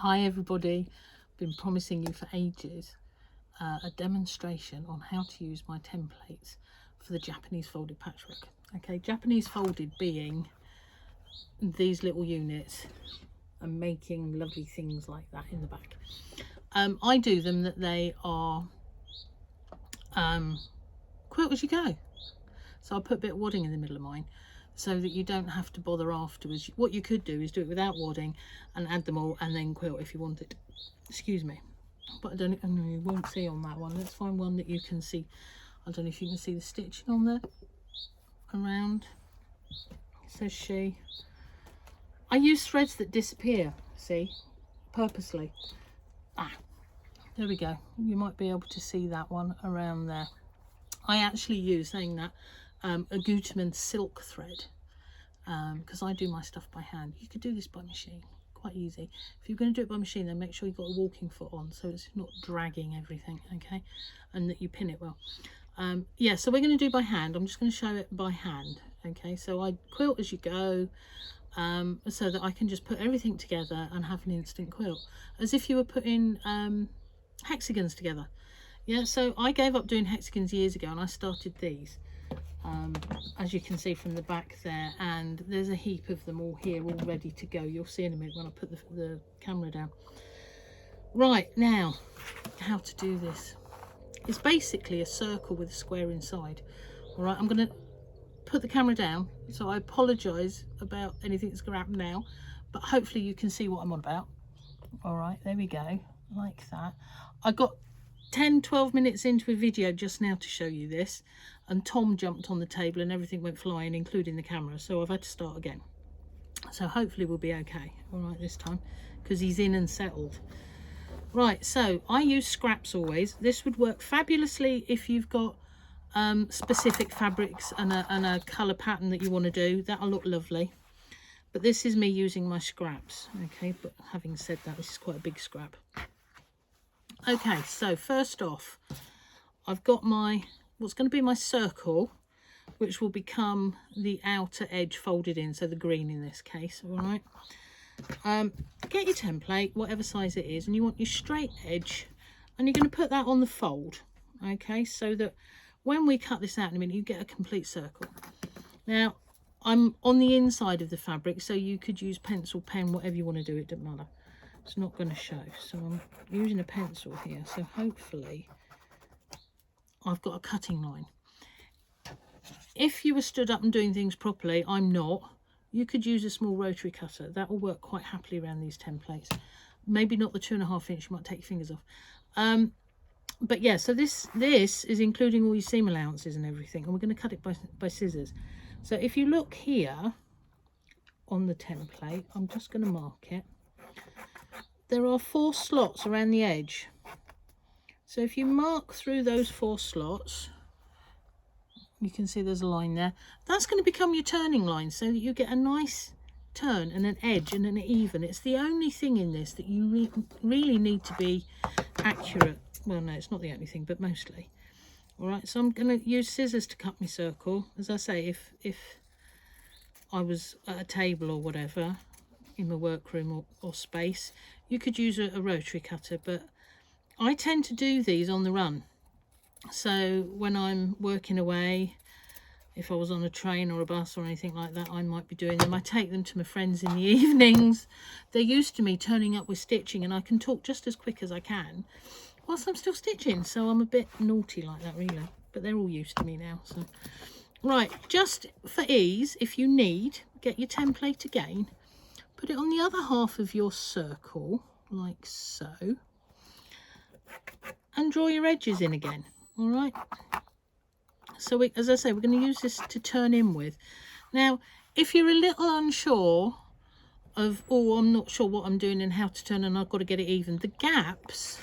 Hi everybody, been promising you for ages a demonstration on how to use my templates for the Japanese folded patchwork. Okay, Japanese folded being these little units and making lovely things like that in the back. I do them that they are quilt as you go. So I'll put a bit of wadding in the middle of mine so that you don't have to bother afterwards. What you could do is do it without wadding and add them all and then quilt if you wanted. Excuse me. But I don't know, you won't see on that one. Let's find one that you can see. I don't know if you can see the stitching on there around. It says she. I use threads that disappear, see, purposely. There we go. You might be able to see that one around there. I actually use, saying that, a Gutermann silk thread because I do my stuff by hand. You could do this by machine, quite easy. If you're going to do it by machine, then make sure you've got a walking foot on so it's not dragging everything, okay, and that you pin it well. Yeah, so we're going to do by hand. I'm just going to show it by hand, okay. So I quilt as you go, so that I can just put everything together and have an instant quilt, as if you were putting hexagons together. Yeah, so I gave up doing hexagons years ago and I started these, as you can see from the back there, and there's a heap of them all here, all ready to go. You'll see in a minute when I put the camera down. Right, now, how to do this. It's basically a circle with a square inside. All right, I'm going to put the camera down, so I apologise about anything that's going to happen now, but hopefully you can see what I'm on about. All right, there we go, like that. I got 10-12 minutes into a video just now to show you this, and Tom jumped on the table and everything went flying, including the camera, so I've had to start again. So hopefully we'll be okay, all right, this time, because he's in and settled. Right, so I use scraps always. This would work fabulously if you've got specific fabrics and a colour pattern that you want to do. That'll look lovely. But this is me using my scraps, okay. But having said that, this is quite a big scrap. Okay, so first off, I've got my, what's going to be my circle, which will become the outer edge folded in, so the green in this case, all right. Get your template, whatever size it is, and you want your straight edge, and you're going to put that on the fold, okay, so that when we cut this out in a minute, you get a complete circle. Now, I'm on the inside of the fabric, so you could use pencil, pen, whatever you want to do, it doesn't matter. It's not going to show, so I'm using a pencil here, so hopefully I've got a cutting line. If you were stood up and doing things properly, I'm not, you could use a small rotary cutter. That will work quite happily around these templates. Maybe not the 2.5 inch, you might take your fingers off. But yeah, so this is including all your seam allowances and everything, and we're going to cut it by scissors. So if you look here on the template, I'm just going to mark it. There are 4 slots around the edge. So if you mark through those 4 slots, you can see there's a line there. That's going to become your turning line, so that you get a nice turn and an edge and an even. It's the only thing in this that you really need to be accurate. Well, no, it's not the only thing, but mostly. All right, so I'm going to use scissors to cut my circle. As I say, if I was at a table or whatever, in my workroom or space, you could use a rotary cutter, but I tend to do these on the run. So when I'm working away, if I was on a train or a bus or anything like that, I might be doing them. I take them to my friends in the evenings. They're used to me turning up with stitching, and I can talk just as quick as I can whilst I'm still stitching, so I'm a bit naughty like that really, but they're all used to me now. So right, just for ease, if you need, get your template again, put it on the other half of your circle like so, and draw your edges in again. All right, so as I say, we're going to use this to turn in with. Now if you're a little unsure of, oh, I'm not sure what I'm doing and how to turn, and I've got to get it even, the gaps,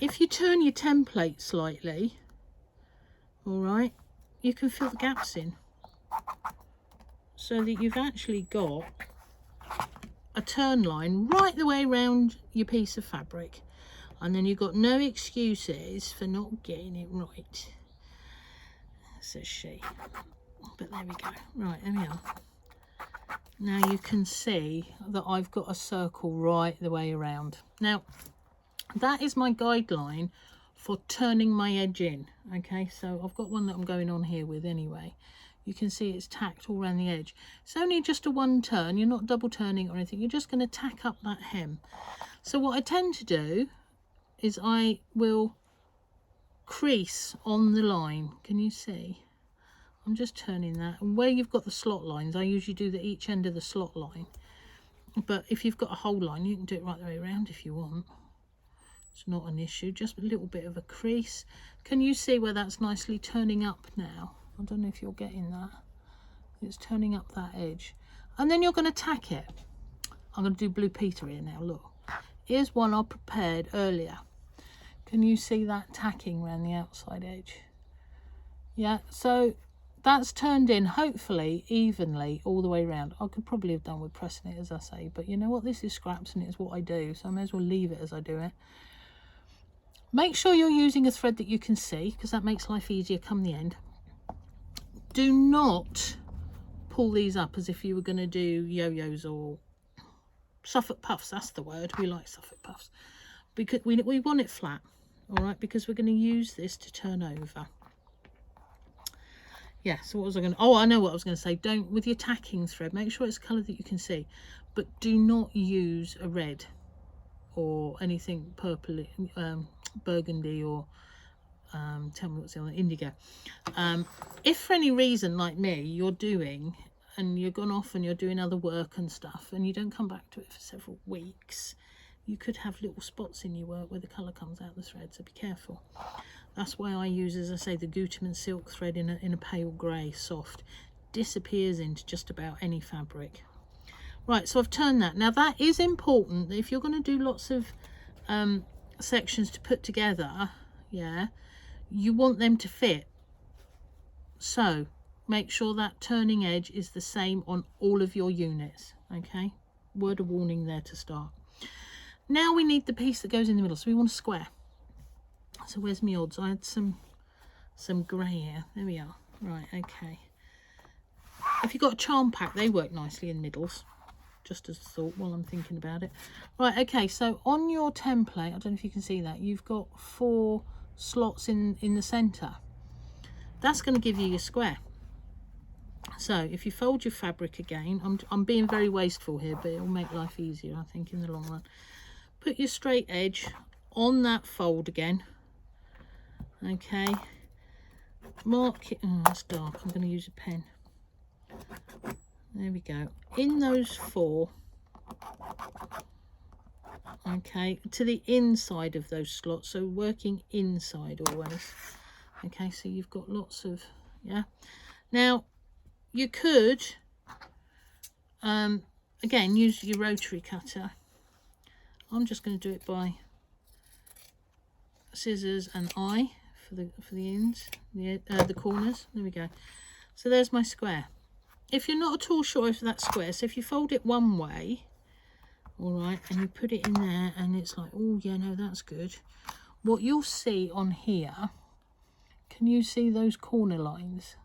if you turn your template slightly, all right, you can fill the gaps in so that you've actually got a turn line right the way around your piece of fabric, and then you've got no excuses for not getting it right, says she. But there we go. Right, there we are. Now you can see that I've got a circle right the way around. Now that is my guideline for turning my edge in. Okay, so I've got one that I'm going on here with anyway. You can see it's tacked all around the edge. It's only just a one turn, you're not double turning or anything, you're just going to tack up that hem. So what I tend to do is I will crease on the line. Can you see? I'm just turning that, and where you've got the slot lines, I usually do the each end of the slot line, but if you've got a whole line you can do it right the way around if you want. It's not an issue, just a little bit of a crease. Can you see where that's nicely turning up now? I don't know if you're getting that. It's turning up that edge, and then you're going to tack it. I'm going to do Blue Peter here now. Look, here's one I prepared earlier. Can you see that tacking around the outside edge? Yeah, so that's turned in hopefully evenly all the way around. I could probably have done with pressing it, as I say, but you know what, this is scraps and it's what I do, so I may as well leave it as I do it. Make sure you're using a thread that you can see, because that makes life easier come the end. Do not pull these up as if you were going to do yo-yos or Suffolk puffs. That's the word, we like Suffolk puffs, because we want it flat, all right, because we're going to use this to turn over. Yeah, so what was I going to... Oh, I know what I was going to say. Don't, with your tacking thread, make sure it's a colour that you can see. But do not use a red or anything purple, burgundy, or tell me what's the other, indigo. If for any reason, like me, you're doing, and you're gone off and you're doing other work and stuff, and you don't come back to it for several weeks, you could have little spots in your work where the colour comes out the thread, so be careful. That's why I use, as I say, the Gutermann silk thread in a pale grey, soft. Disappears into just about any fabric. Right, so I've turned that. Now that is important, that if you're going to do lots of sections to put together, yeah, you want them to fit. So make sure that turning edge is the same on all of your units, okay? Word of warning there to start. Now we need the piece that goes in the middle, so we want a square. So where's my odds? I had some grey here. There we are. Right, okay. If you've got a charm pack, they work nicely in middles. Just as a thought while I'm thinking about it. Right, okay, so on your template, I don't know if you can see that, you've got 4 slots in the centre. That's going to give you your square. So if you fold your fabric again, I'm being very wasteful here, but it'll make life easier, I think, in the long run. Put your straight edge on that fold again. Okay, mark it. Oh, it's dark, I'm going to use a pen. There we go. In those 4, okay, to the inside of those slots, so working inside always. Okay, so you've got lots of, yeah. Now you could again use your rotary cutter. I'm just going to do it by scissors and eye for the ends, the corners. There we go. So there's my square. If you're not at all sure of that square, so if you fold it one way, all right, and you put it in there and it's like, oh yeah, no, that's good. What you'll see on here, can you see those corner lines?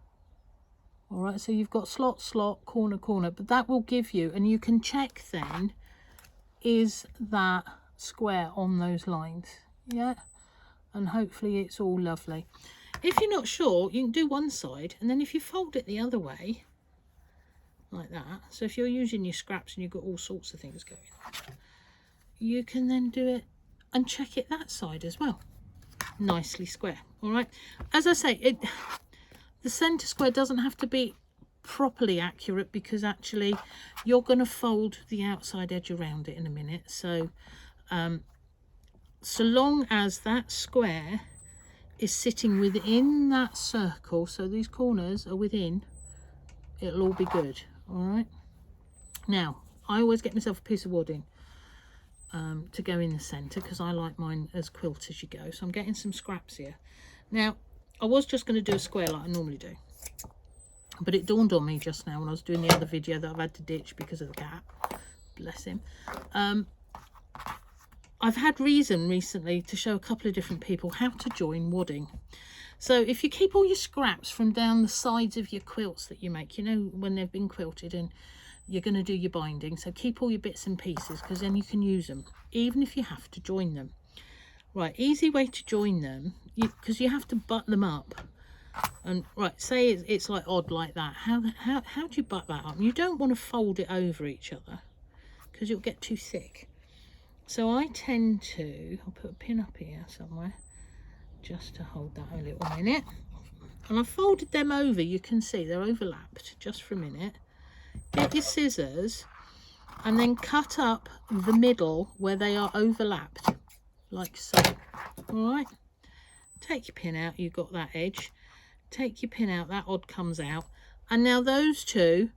All right, so you've got slot, slot, corner, corner, but that will give you, and you can check then, is that square on those lines? Yeah, and hopefully it's all lovely. If you're not sure, you can do one side, and then if you fold it the other way, like that, so if you're using your scraps and you've got all sorts of things going on, you can then do it and check it that side as well. Nicely square. All right, as I say, the center square doesn't have to be properly accurate, because actually you're going to fold the outside edge around it in a minute. So so long as that square is sitting within that circle, so these corners are within, it'll all be good. All right, now I always get myself a piece of wadding to go in the center, because I like mine as quilt as you go. So I'm getting some scraps here. Now I was just going to do a square like I normally do, but it dawned on me just now when I was doing the other video that I've had to ditch because of the cat, bless him. I've had reason recently to show a couple of different people how to join wadding. So if you keep all your scraps from down the sides of your quilts that you make, you know, when they've been quilted, and you're going to do your binding. So keep all your bits and pieces, because then you can use them, even if you have to join them. Right, easy way to join them, because you have to butt them up. And right, say it's like odd like that. How do you butt that up? You don't want to fold it over each other, because it'll get too thick. So I tend to, I'll put a pin up here somewhere, just to hold that a little minute. And I've folded them over, you can see they're overlapped, just for a minute. Get your scissors and then cut up the middle where they are overlapped, like so. All right, take your pin out, you've got that edge. Take your pin out, that odd comes out. And now those two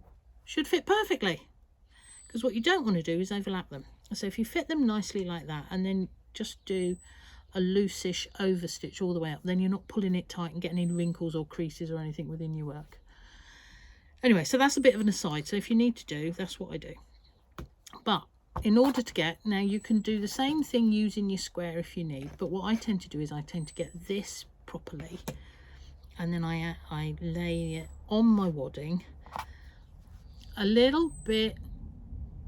should fit perfectly, because what you don't want to do is overlap them. So if you fit them nicely like that, and then just do a loosish overstitch all the way up, then you're not pulling it tight and getting any wrinkles or creases or anything within your work. Anyway, so that's a bit of an aside. So if you need to do, that's what I do. But in order to get, now you can do the same thing using your square if you need, but what I tend to do is I tend to get this properly, and then I lay it on my wadding a little bit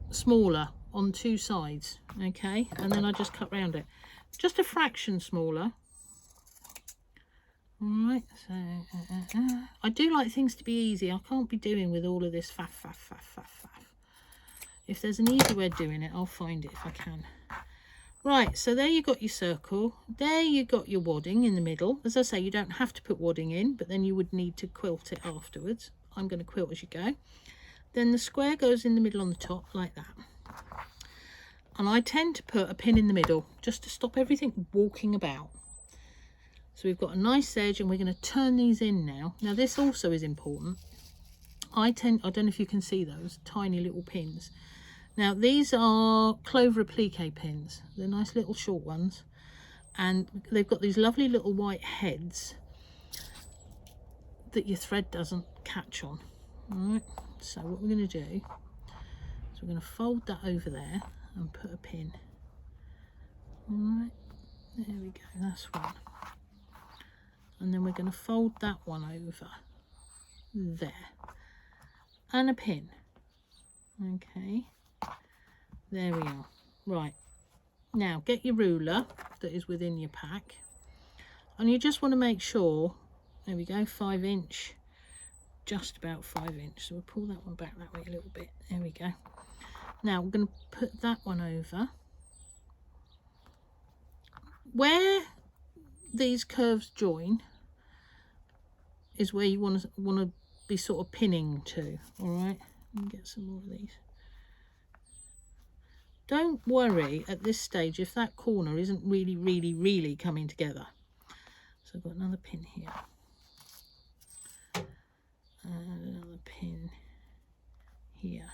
smaller on two sides, okay, and then I just cut round it just a fraction smaller. All right, so I do like things to be easy. I can't be doing with all of this faff. If there's an easy way of doing it, I'll find it if I can. Right, so there you got your circle, there you got your wadding in the middle. As I say, you don't have to put wadding in, but then you would need to quilt it afterwards. I'm going to quilt as you go. Then the square goes in the middle on the top like that. And I tend to put a pin in the middle just to stop everything walking about. So we've got a nice edge, and we're going to turn these in now. Now this also is important. I don't know if you can see those tiny little pins. Now these are Clover Applique pins. They're nice little short ones, and they've got these lovely little white heads that your thread doesn't catch on. All right, so what we're going to do is we're going to fold that over there and put a pin. All right, there we go, that's one. And then we're going to fold that one over there and a pin. Okay, there we are. Right, now get your ruler that is within your pack, and you just want to make sure, there we go, 5 inch, just about 5 inch. So we'll pull that one back that way a little bit. There we go. Now we're going to put that one over. Where these curves join is where you want to be sort of pinning to. All right, let me get some more of these. Don't worry at this stage if that corner isn't really coming together. So I've got another pin here and another pin here.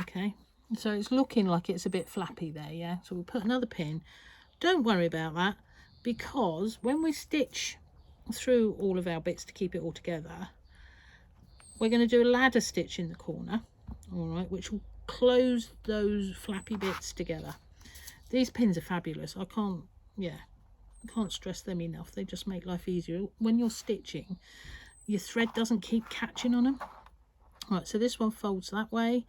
Okay, so it's looking like it's a bit flappy there, yeah? So we'll put another pin. Don't worry about that, because when we stitch through all of our bits to keep it all together, we're going to do a ladder stitch in the corner, all right, which will close those flappy bits together. These pins are fabulous. I can't stress them enough. They just make life easier. When you're stitching, your thread doesn't keep catching on them. Right, so this one folds that way,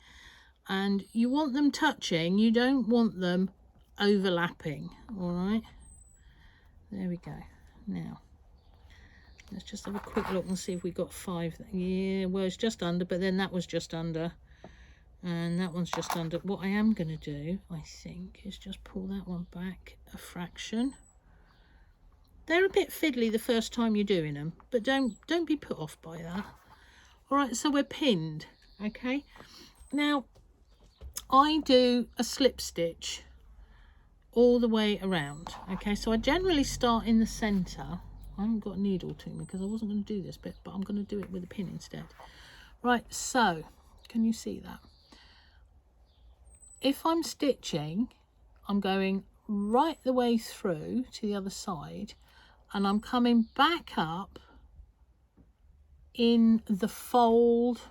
and you want them touching, you don't want them overlapping. All right, there we go. Now let's just have a quick look and see if we got 5. Yeah, well, it's just under, but then that was just under, and that one's just under. What I am going to do, I think, is just pull that one back a fraction. They're a bit fiddly the first time you're doing them, but don't be put off by that. All right, so we're pinned. Okay, now I do a slip stitch all the way around. Okay, so I generally start in the center. I haven't got a needle to me because I wasn't going to do this bit, but I'm going to do it with a pin instead. Right, so can you see that? If I'm stitching, I'm going right the way through to the other side, and I'm coming back up in the fold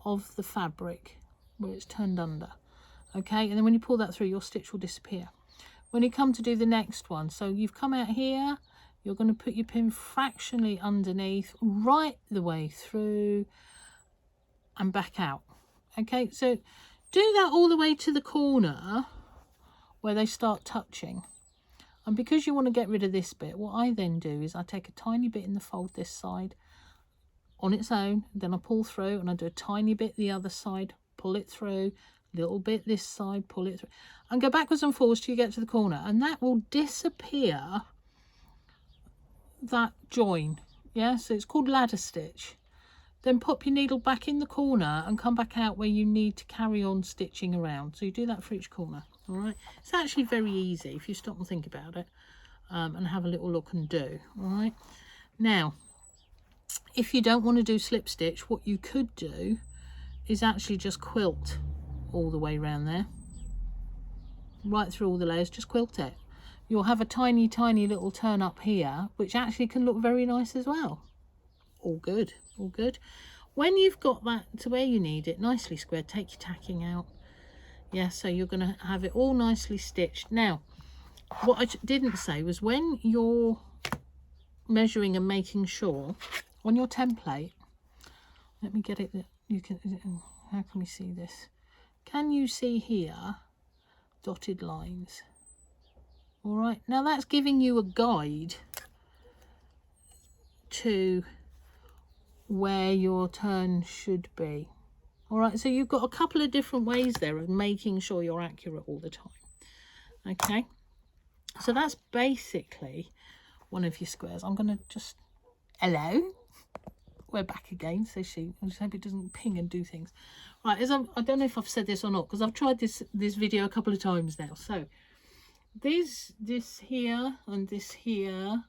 of the fabric where it's turned under. Okay, and then when you pull that through, your stitch will disappear. When you come to do the next one, so you've come out here, you're going to put your pin fractionally underneath, right the way through and back out. Okay, so do that all the way to the corner where they start touching. And because you want to get rid of this bit, what I then do is I take a tiny bit in the fold this side on its own, then I pull through and I do a tiny bit the other side, pull it through, little bit this side, pull it through, and go backwards and forwards till you get to the corner, and that will disappear that join. Yeah, so it's called ladder stitch. Then pop your needle back in the corner and come back out where you need to carry on stitching around. So you do that for each corner. All right, it's actually very easy if you stop and think about it, and have a little look and do. All right, now if you don't want to do slip stitch, what you could do is actually just quilt all the way around there, right through all the layers. Just quilt it. You'll have a tiny little turn up here, which actually can look very nice as well. All good, all good. When you've got that to where you need it, nicely squared, take your tacking out. Yeah, so you're going to have it all nicely stitched. Now, what I didn't say was when you're measuring and making sure on your template, let me get it that you can, how can we see this? Can you see here dotted lines? All right, now that's giving you a guide to where your turn should be. All right, so you've got a couple of different ways there of making sure you're accurate all the time. Okay, so that's basically one of your squares. I'm going to just, hello, we're back again. So I just hope it doesn't ping and do things. Right, I don't know if I've said this or not, because I've tried this video a couple of times now. So this here and this here,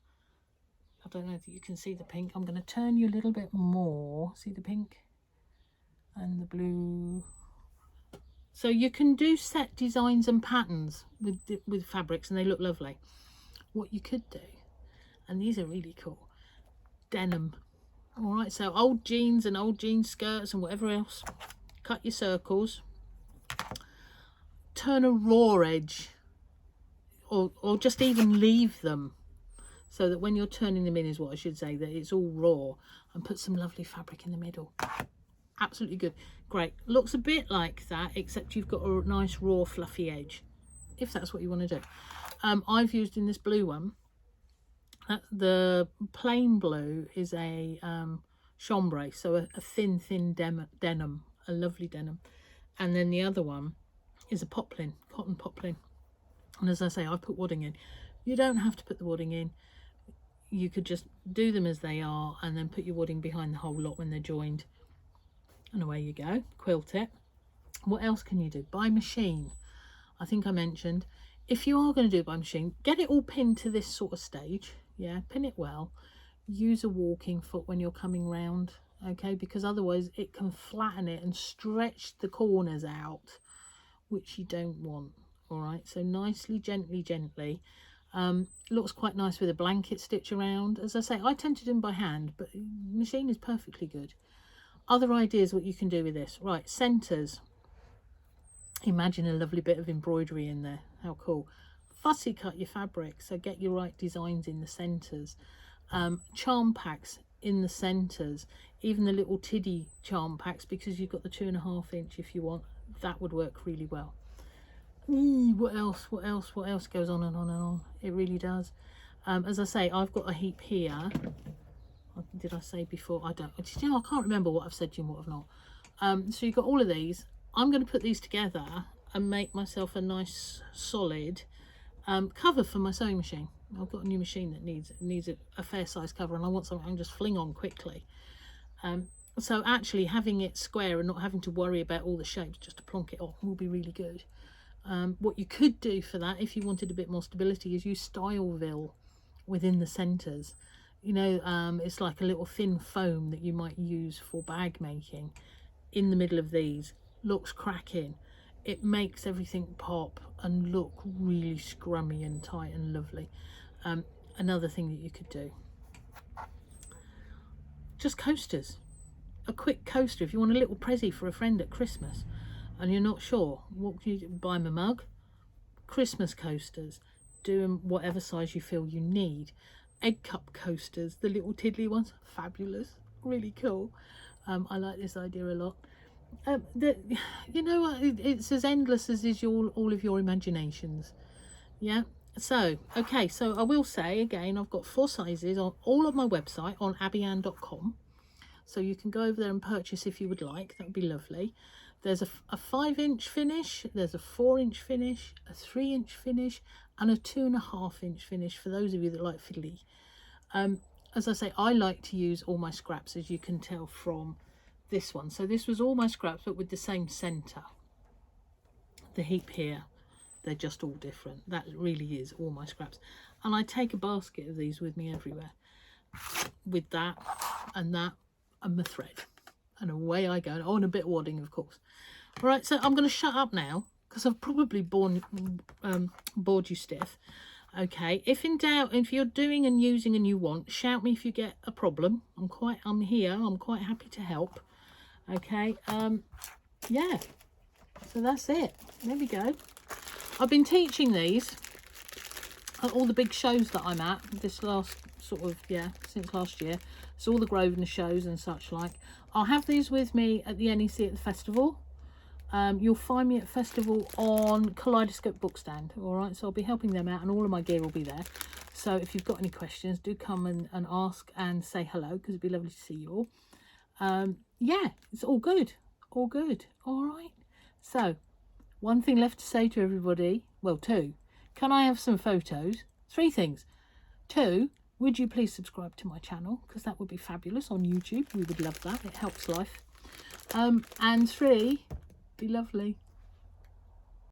I don't know if you can see the pink. I'm going to turn you a little bit more. See the pink and the blue. So you can do set designs and patterns with fabrics, and they look lovely. What you could do, and these are really cool, denim. All right, so old jeans and old jean skirts and whatever else, cut your circles, turn a raw edge, or just even leave them, so that when you're turning them in, is what I should say, that it's all raw, and put some lovely fabric in the middle. Absolutely good. Great. Looks a bit like that, except you've got a nice raw fluffy edge, if that's what you want to do. I've used in this blue one, the plain blue is a chambray, so a thin denim, a lovely denim. And then the other one is a poplin, cotton poplin. And as I say, I've put wadding in. You don't have to put the wadding in. You could just do them as they are and then put your wadding behind the whole lot when they're joined. And away you go. Quilt it. What else can you do? By machine. I think I mentioned, if you are going to do it by machine, get it all pinned to this sort of stage. Yeah, pin it well. Use a walking foot when you're coming round. Okay, because otherwise it can flatten it and stretch the corners out, which you don't want. All right, so nicely, gently. Looks quite nice with a blanket stitch around. As I say, I tend to do them by hand, but machine is perfectly good. Other ideas what you can do with this. Right, centres. Imagine a lovely bit of embroidery in there. How cool. Fussy cut your fabric, so get your right designs in the centres. Charm packs in the centres, even the little tiddy charm packs, because you've got the 2.5 inch if you want. That would work really well. What else goes on and on and on. It really does. As I say, I've got a heap here. Did I say before? I don't, you know, I can't remember what I've said to you and what I've not. So you've got all of these. I'm going to put these together and make myself a nice solid cover for my sewing machine. I've got a new machine that needs a fair size cover, and I want something I can just fling on quickly. So actually having it square and not having to worry about all the shapes, just to plonk it off, will be really good. What you could do for that, if you wanted a bit more stability, is use Styleville within the centres. You know, it's like a little thin foam that you might use for bag making in the middle of these. Looks cracking. It makes everything pop and look really scrummy and tight and lovely. Another thing that you could do, just coasters. A quick coaster if you want a little prezi for a friend at Christmas and you're not sure what can you do. Buy them a mug. Christmas coasters, do them whatever size you feel you need. Egg cup coasters, the little tiddly ones, fabulous, really cool. I like this idea a lot. You know what, it's as endless as is all of your imaginations. Yeah. So okay, so I will say again, I've got 4 sizes on all of my website on Abbieanne.com, so you can go over there and purchase if you would like. That would be lovely. There's a 5-inch finish, there's a 4-inch finish, a 3-inch finish, and a 2.5-inch finish for those of you that like fiddly. As I say, I like to use all my scraps, as you can tell from this one. So this was all my scraps, but with the same centre. The heap here, they're just all different. That really is all my scraps. And I take a basket of these with me everywhere, with that and my thread, and away I go. Oh, and a bit of wadding, of course. All right, so I'm going to shut up now because I've probably bored you stiff. Okay, if in doubt, if you're doing and using and you want, shout me if you get a problem. I'm here. I'm quite happy to help. Okay, yeah. So that's it. There we go. I've been teaching these at all the big shows that I'm at this last sort of, yeah, since last year. So all the Grosvenor shows and such like. I'll have these with me at the NEC at the festival. You'll find me at festival on Kaleidoscope Bookstand. All right, so I'll be helping them out and all of my gear will be there. So if you've got any questions, do come and ask and say hello, because it'd be lovely to see you all. Yeah, it's all good. All good. All right. So, one thing left to say to everybody. Well, 2. Can I have some photos? 3 things. 2, would you please subscribe to my channel? Because that would be fabulous on YouTube. We would love that. It helps life. And 3, be lovely.